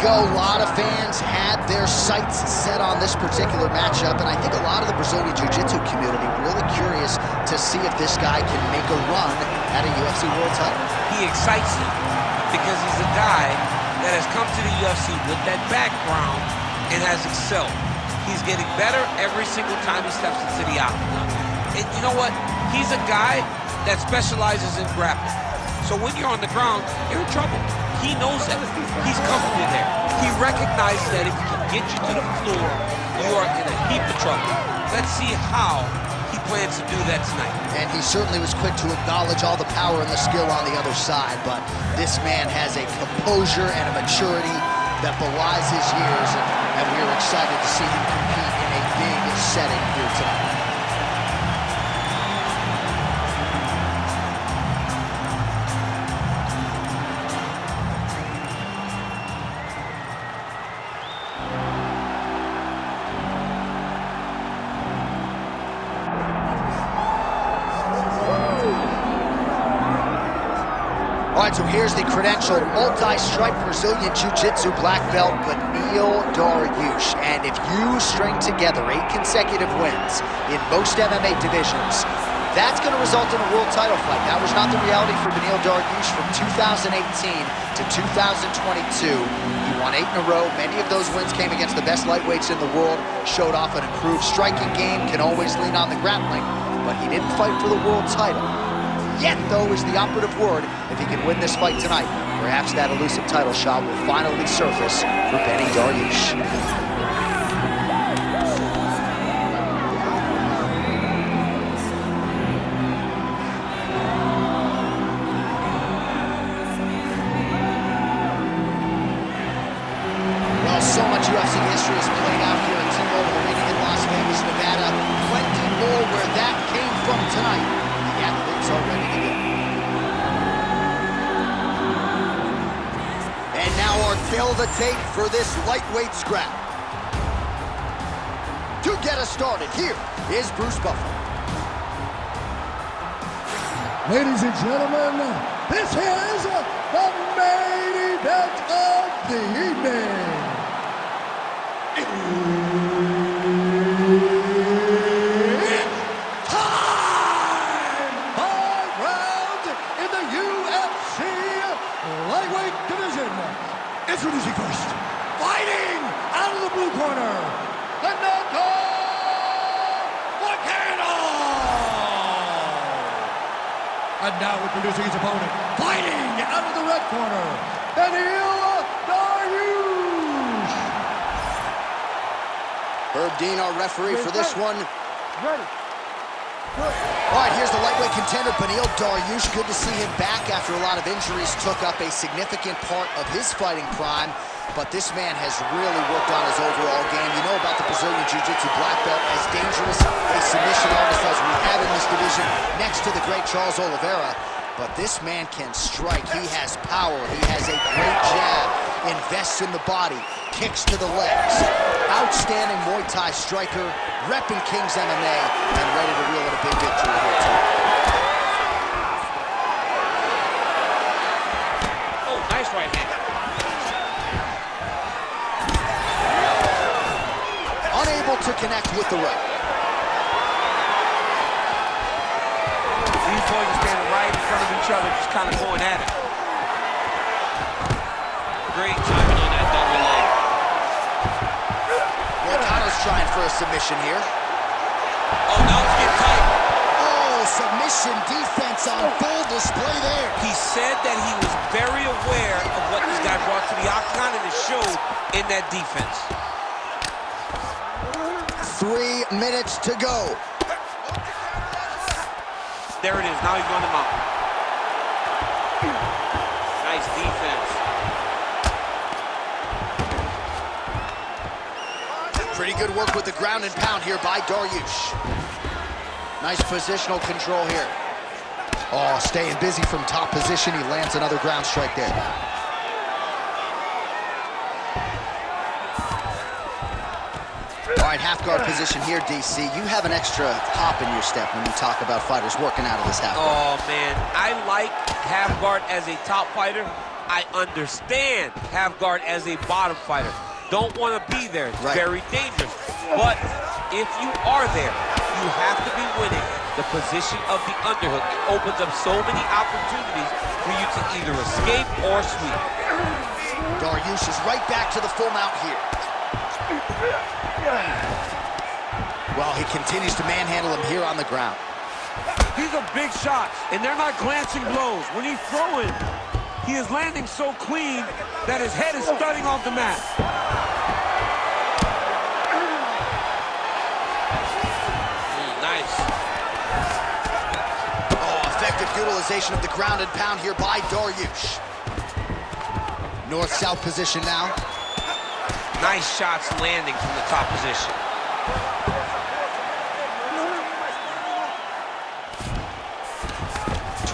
go. A lot of fans had their sights set on this particular matchup, and I think a lot of the Brazilian Jiu-Jitsu community really curious to see if this guy can make a run at a UFC world title. He excites me because he's a guy that has come to the UFC with that background and has excelled. He's getting better every single time he steps into the octagon. And you know what? He's a guy that specializes in grappling. So when you're on the ground, you're in trouble. He knows that. He's comfortable there. He recognizes that if he can get you to the floor, you are in a heap of trouble. Let's see how he plans to do that tonight. And he certainly was quick to acknowledge all the power and the skill on the other side, but this man has a composure and a maturity that belies his years, and we're excited to see him compete in a big setting here tonight. All right, so here's the credentialed multi-stripe Brazilian Jiu-Jitsu black belt, Beneil Dariush. And if you string together 8 consecutive wins in most MMA divisions, that's going to result in a world title fight. That was not the reality for Beneil Dariush from 2018 to 2022. He won 8 in a row. Many of those wins came against the best lightweights in the world, showed off an improved striking game, can always lean on the grappling, but he didn't fight for the world title. Yet, though, is the operative word. If he can win this fight tonight, perhaps that elusive title shot will finally surface for Beneil Dariush. Well, so much UFC history has played out here at T-Mobile Arena in Las Vegas, Nevada. Plenty more where that came from tonight. The athletes are ready to go. And now our tail of the tape for this lightweight scrap. To get us started, here is Bruce Buffer. Ladies and gentlemen, this is the main event of the evening. Introducing first, fighting out of the blue corner, Renato Moicano! And now introducing his opponent, fighting out of the red corner, Beneil Dariush! Herb Dean, our referee for this one. Ready. All right, here's the lightweight contender, Beneil Dariush. Good to see him back after a lot of injuries took up a significant part of his fighting prime. But this man has really worked on his overall game. You know about the Brazilian Jiu-Jitsu black belt, as dangerous a submission artist as we have in this division, next to the great Charles Oliveira. But this man can strike. He has power. He has a great jab, invests in the body, kicks to the legs. Outstanding Muay Thai striker, repping King's MMA, and ready to reel in a big victory here tonight. Oh, nice right hand. Unable to connect with the right. These boys are standing right in front of each other, just kind of going at it. Great timing on that double leg. Moicano's trying for a submission here. Oh, now it's getting tight. Oh, submission defense on full display there. He said that he was very aware of what this guy brought to the octagon, and it showed in that defense. 3 minutes to go. There it is. Now he's going to mount. Nice defense. Pretty good work with the ground and pound here by Dariush. Nice positional control here. Oh, staying busy from top position. He lands another ground strike there. All right, half guard position here, DC. You have an extra hop in your step when you talk about fighters working out of this half guard. Oh, man. I like half guard as a top fighter I understand half guard as a bottom fighter. Don't want to be there. It's very dangerous. But if you are there, you have to be winning the position of the underhook. It opens up so many opportunities for you to either escape or sweep. Dariush is right back to the full mount here. Well, he continues to manhandle him here on the ground. These are big shots, and they're not glancing blows. When he's throwing, he is landing so clean that his head is thudding off the mat. Nice. Oh, effective utilization of the ground and pound here by Dariush. North-south position now. Nice shots landing from the top position.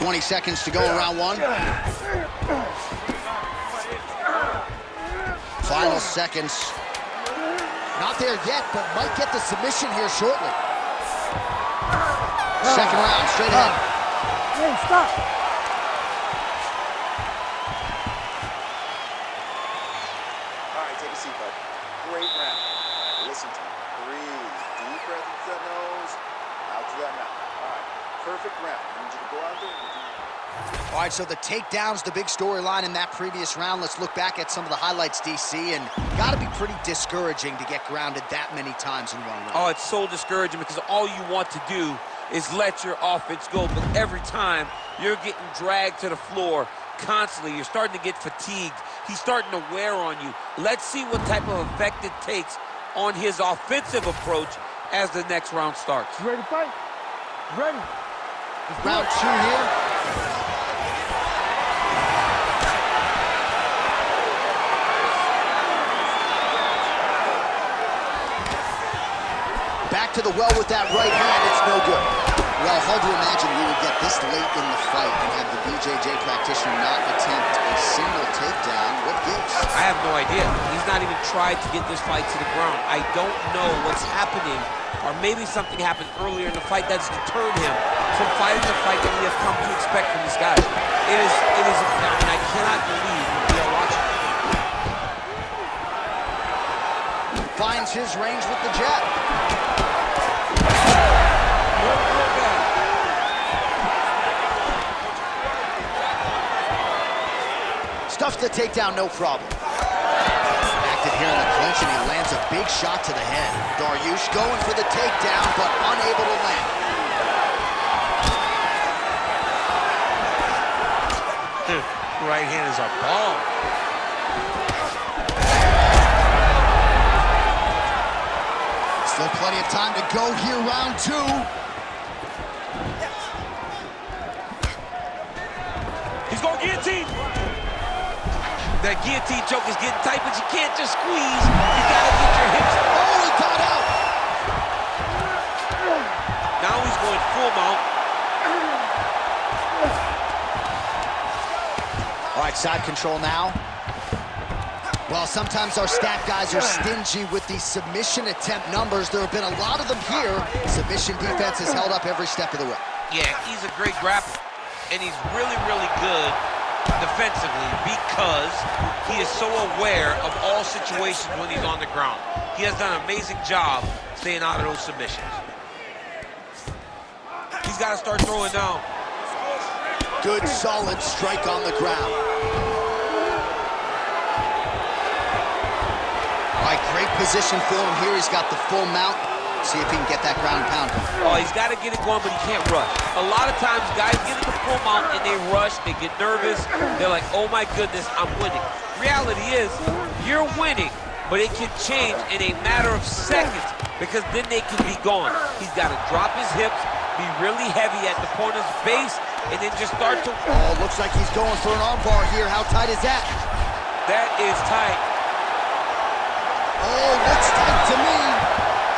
$20 seconds to go in round one. Final seconds. Not there yet, but might get the submission here shortly. Second round, straight ahead. Hey, stop. All right, take a seat, bud. Great round. Listen to me. Breathe. Deep breath into that nose, out to that mouth. All right, perfect round. I need you to go out there and do. All right, so the takedown's the big storyline in that previous round. Let's look back at some of the highlights, DC, and gotta be pretty discouraging to get grounded that many times in one round. Oh, it's so discouraging because all you want to do is let your offense go, but every time you're getting dragged to the floor constantly, you're starting to get fatigued. He's starting to wear on you. Let's see what type of effect it takes on his offensive approach as the next round starts. You ready to fight? Ready. Round two here. Back to the well with that right hand, it's no good. Well, hard to imagine we would get this late in the fight and have the BJJ practitioner not attempt a single takedown. What gives? I have no idea. He's not even tried to get this fight to the ground. I don't know what's happening, or maybe something happened earlier in the fight that's deterred him from fighting the fight that we have come to expect from this guy. It is, I mean, I cannot believe we are watching. Finds his range with the jab. Stuffs the takedown, no problem. Active here in the clinch, and he lands a big shot to the head. Dariush going for the takedown, but unable to land. Right hand is a ball. Still plenty of time to go here, round two. He's going guillotine. That guillotine choke is getting tight, but you can't just squeeze. You gotta get your hips. Oh, he got out. Now he's going full mount. All right, side control now. Well, sometimes our stat guys are stingy with these submission attempt numbers. There have been a lot of them here. Submission defense has held up every step of the way. Yeah, he's a great grappler, and he's really, really good defensively because he is so aware of all situations when he's on the ground. He has done an amazing job staying out of those submissions. He's got to start throwing down. Good, solid strike on the ground. All right, great position for him here. He's got the full mount. See if he can get that ground pound. Oh, he's got to get it going, but he can't rush. A lot of times, guys get in the full mount and they rush, they get nervous. They're like, oh my goodness, I'm winning. Reality is, you're winning, but it can change in a matter of seconds because then they can be gone. He's got to drop his hips, be really heavy at the opponent's base, and then just start to... Oh, looks like he's going for an armbar here. How tight is that? That is tight. Oh, looks tight to me.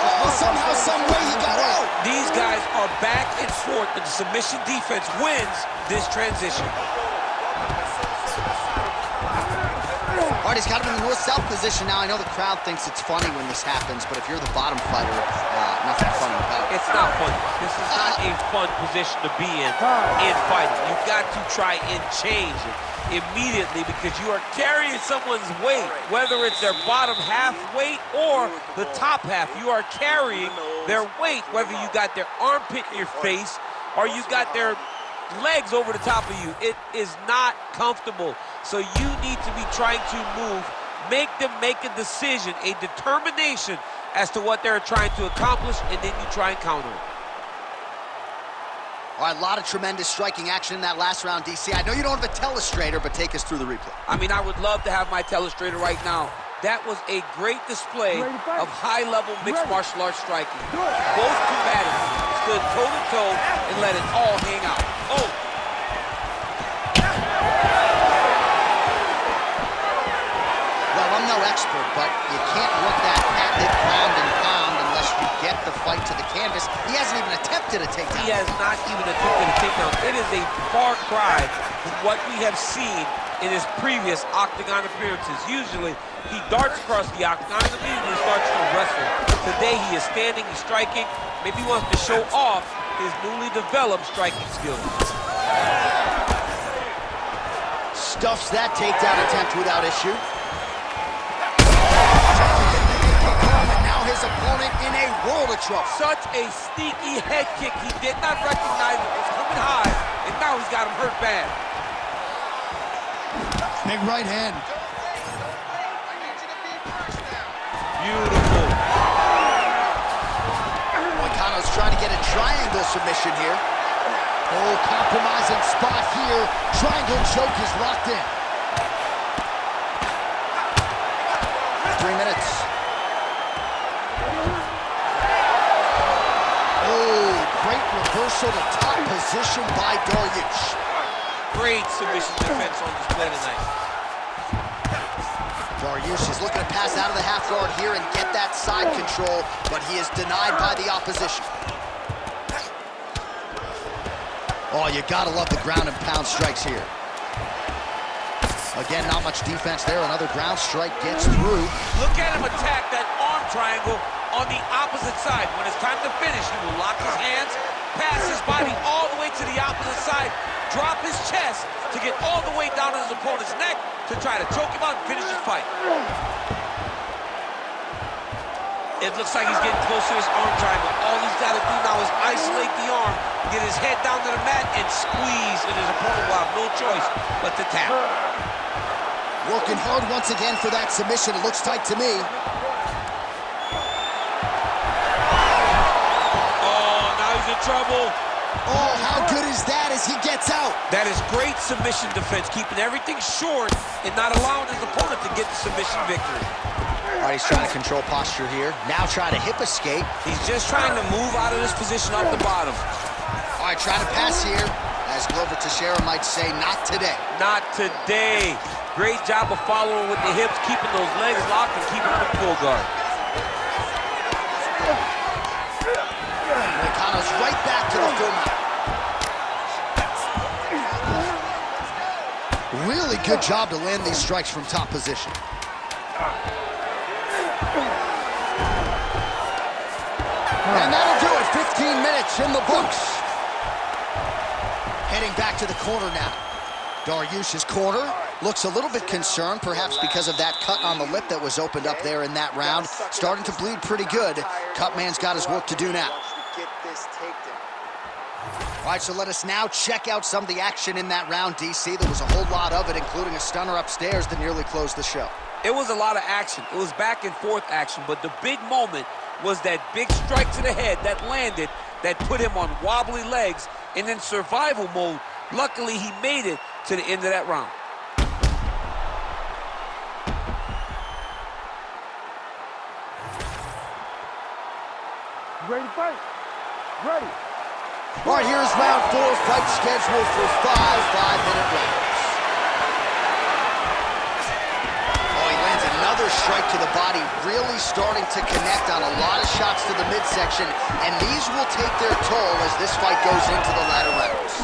Oh, somehow, some way he got out. These guys are back and forth, and the submission defense wins this transition. All right, he's got him in the north-south position now. I know the crowd thinks it's funny when this happens, but if you're the bottom fighter, nothing funny about it. It's It's not fun. This is not a fun position to be in fighting. You've got to try and change it immediately because you are carrying someone's weight, whether it's their bottom half weight or the top half. You are carrying their weight, whether you got their armpit in your face or you got their legs over the top of you. It is not comfortable. So you need to be trying to move, make them make a decision, a determination as to what they're trying to accomplish, and then you try and counter it. All right, a lot of tremendous striking action in that last round, DC. I know you don't have a telestrator, but take us through the replay. I mean, I would love to have my telestrator right now. That was a great display of high-level mixed martial arts striking. Both combatants stood toe-to-toe and let it all hang out. Oh! Well, I'm no expert, but you can't work that patented ground and pound unless you get the fight to the canvas. He hasn't even attempted a takedown. He has not even attempted a takedown. It is a far cry from what we have seen in his previous octagon appearances. Usually, he darts across the octagon and immediately starts to wrestle. Today, he is standing, he's striking. Maybe he wants to show off his newly developed striking skills. Stuffs that takedown attempt without issue. And now his opponent in a world of trouble. Such a sneaky head kick. He did not recognize it was coming high, and now he's got him hurt bad. Big right hand. Beautiful. Moicano's trying to get a triangle submission here. Oh, compromising spot here. Triangle choke is locked in. 3 minutes. Oh, great reversal to top position by Dariush. Great submission defense on display tonight. Dariush is looking to pass out of the half guard here and get that side control, but he is denied by the opposition. Oh, you gotta love the ground and pound strikes here. Again, not much defense there. Another ground strike gets through. Look at him attack that arm triangle on the opposite side. When it's time to finish, he will lock his hands, pass his body all the way to the opposite side, drop his chest to get all the way down to his opponent's neck to try to choke him out and finish his fight. It looks like he's getting close to his arm triangle. All he's got to do now is isolate the arm, get his head down to the mat, and squeeze, and his opponent will have no choice but to tap. Working hard once again for that submission. It looks tight to me. Oh, now he's in trouble. Oh, how good is that as he gets out? That is great submission defense, keeping everything short and not allowing his opponent to get the submission victory. All right, he's trying to control posture here. Now trying to hip escape. He's just trying to move out of this position off the bottom. All right, trying to pass here. As Glover Teixeira might say, not today. Not today. Great job of following with the hips, keeping those legs locked and keeping them in full guard. Moicano's right back to the full mount. Really good job to land these strikes from top position. And that'll do it. 15 minutes in the books. Heading back to the corner now. Dariush's corner looks a little bit concerned, perhaps because of that cut on the lip that was opened up there in that round. Starting to bleed pretty good. Cutman's got his work to do now. All right, so let us now check out some of the action in that round, DC. There was a whole lot of it, including a stunner upstairs that nearly closed the show. It was a lot of action. It was back and forth action, but the big moment was that big strike to the head that landed, that put him on wobbly legs and in survival mode. Luckily, he made it to the end of that round. Ready to fight? Ready. All right, here's round 4, fight scheduled for 5 5-minute rounds. Oh, he lands another strike to the body, really starting to connect on a lot of shots to the midsection, and these will take their toll as this fight goes into the latter rounds.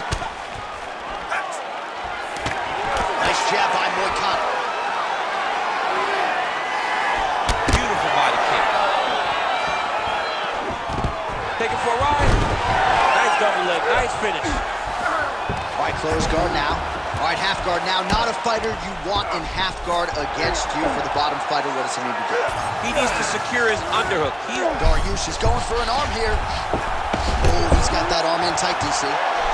Nice jab by Moicano. Beautiful body kick. Take it for a ride. Nice double leg, nice finish. All right, close guard now. All right, half guard now. Not a fighter you want in half guard against you. For the bottom fighter, what does he need to do? He needs to secure his underhook. Dariush is going for an arm here. Oh, he's got that arm in tight, DC.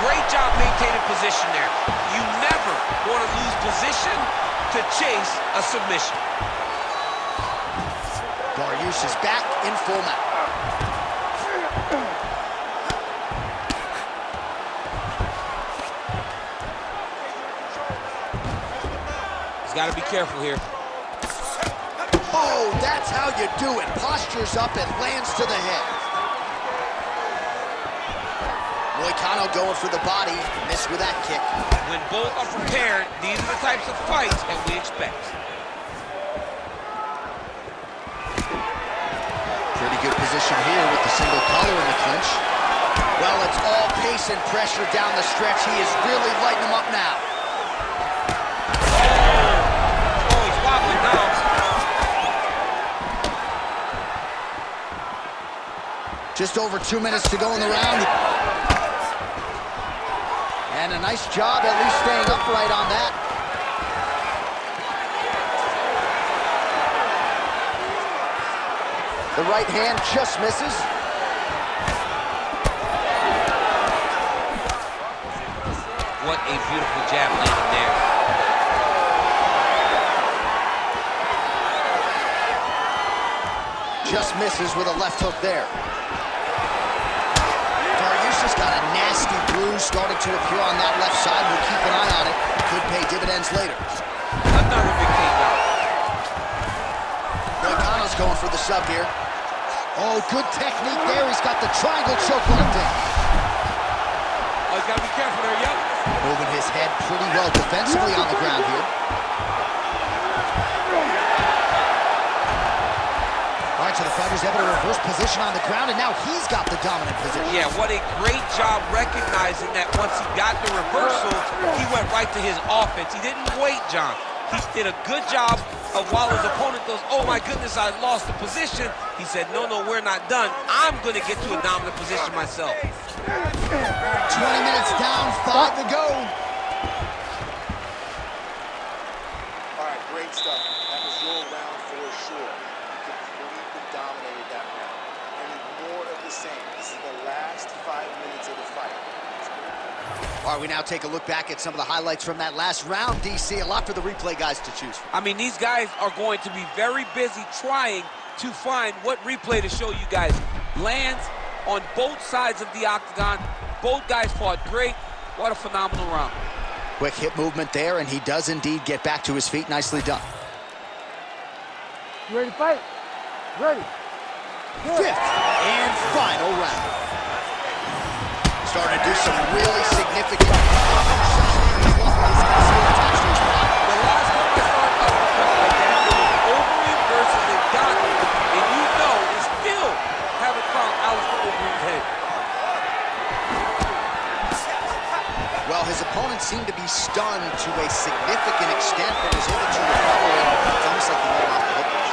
Great job maintaining position there. You never want to lose position to chase a submission. Dariush is back in full mount. Got to be careful here. Oh, that's how you do it. Postures up and lands to the head. Moicano going for the body. Missed with that kick. When both are prepared, these are the types of fights that we expect. Pretty good position here with the single collar in the clinch. Well, it's all pace and pressure down the stretch. He is really lighting them up now. Just over 2 minutes to go in the round. And a nice job at least staying upright on that. The right hand just misses. What a beautiful jab landed there. Just misses with a left hook there. Dariush got a nasty bruise starting to appear on that left side. We'll keep an eye on it. Could pay dividends later. Another big takedown. Moicano's going for the sub here. Oh, good technique there. He's got the triangle choke locked in. Oh, he's got to be careful there, yep. Moving his head pretty well defensively on the ground here. All right, so the fighter's able to reverse position on the ground, and now he's got the dominant position. Yeah, what a great job recognizing that once he got the reversal, he went right to his offense. He didn't wait, John. He did a good job of while his opponent goes, oh my goodness, I lost the position. He said, no, we're not done. I'm going to get to a dominant position myself. 20 minutes down, 5 to go. All right, great stuff. That was your round for sure. You completely dominated that round. And more of the same. This is the last 5 minutes of the fight. All right, we now take a look back at some of the highlights from that last round, DC. A lot for the replay guys to choose from. I mean, these guys are going to be very busy trying to find what replay to show you guys. Lands on both sides of the octagon. Both guys fought great. What a phenomenal round. Quick hip movement there, and he does indeed get back to his feet. Nicely done. You ready to fight? Ready. Fifth and final round. Starting to do some really significant. The last time I saw an uppercut like that, it was Overeem versus Ngannou, and you know they still haven't found Alistair Overeem's head. Well, his opponent seemed to be stunned to a significant extent, but was able to recover, and it's almost like he let him off the hook.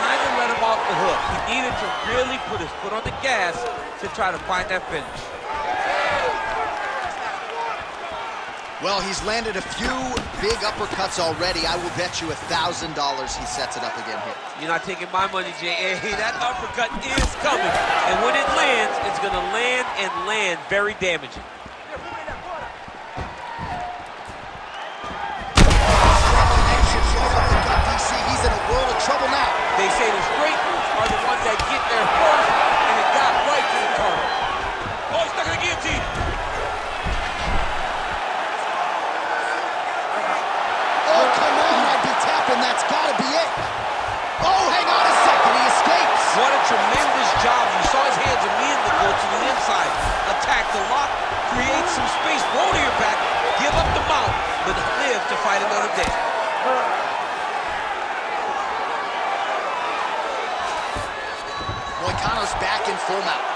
Kind of let him off the hook. He needed to really put his foot on the gas to try to find that finish. Well, he's landed a few big uppercuts already. I will bet you $1,000 he sets it up again here. You're not taking my money, J.A. That uppercut is coming. And when it lands, it's going to land and land very damaging. He's in a world of trouble now. They say the straight moves are the ones that get there first, and it got right to the target. Oh, he's stuck in the guillotine. Oh, come on, I'd be tapping. That's got to be it. Oh, hang on a second. He escapes. What a tremendous job. You saw his hands immediately go to the inside. Attack the lock, create some space, roll to your back, give up the mount, but live to fight another day. Moicano's back in full mount.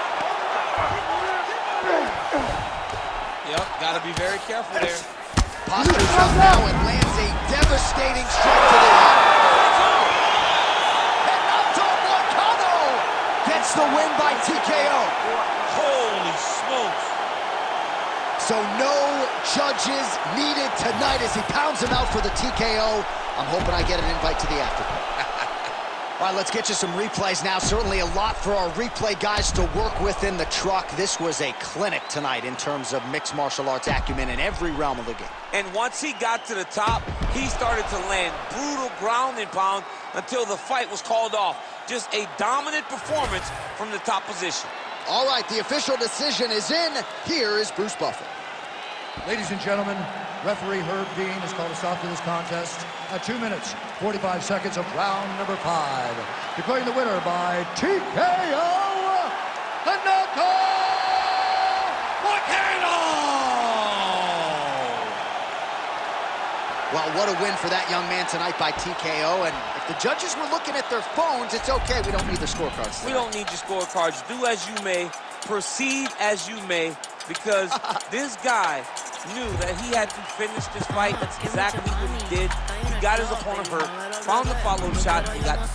Yep, got to be very careful there. Postures up now and lands a devastating strike to the head. Renato Moicano gets the win by TKO. Oh, So no judges needed tonight as he pounds him out for the TKO. I'm hoping I get an invite to the after party. All right, let's get you some replays now. Certainly a lot for our replay guys to work with in the truck. This was a clinic tonight in terms of mixed martial arts acumen in every realm of the game. And once he got to the top, he started to land brutal ground and pound until the fight was called off. Just a dominant performance from the top position. All right, the official decision is in. Here is Bruce Buffer. Ladies and gentlemen, referee Herb Dean has called a stop to this contest at 2 minutes, 45 seconds of round number 5. Declaring the winner by TKO, Renato Moicano! Well, what a win for that young man tonight by TKO. And if the judges were looking at their phones, it's okay. We don't need the scorecards. We don't need your scorecards. Do as you may, proceed as you may, because this guy knew that he had to finish this fight. That's exactly what he did. He got his opponent hurt, found the follow shot, and got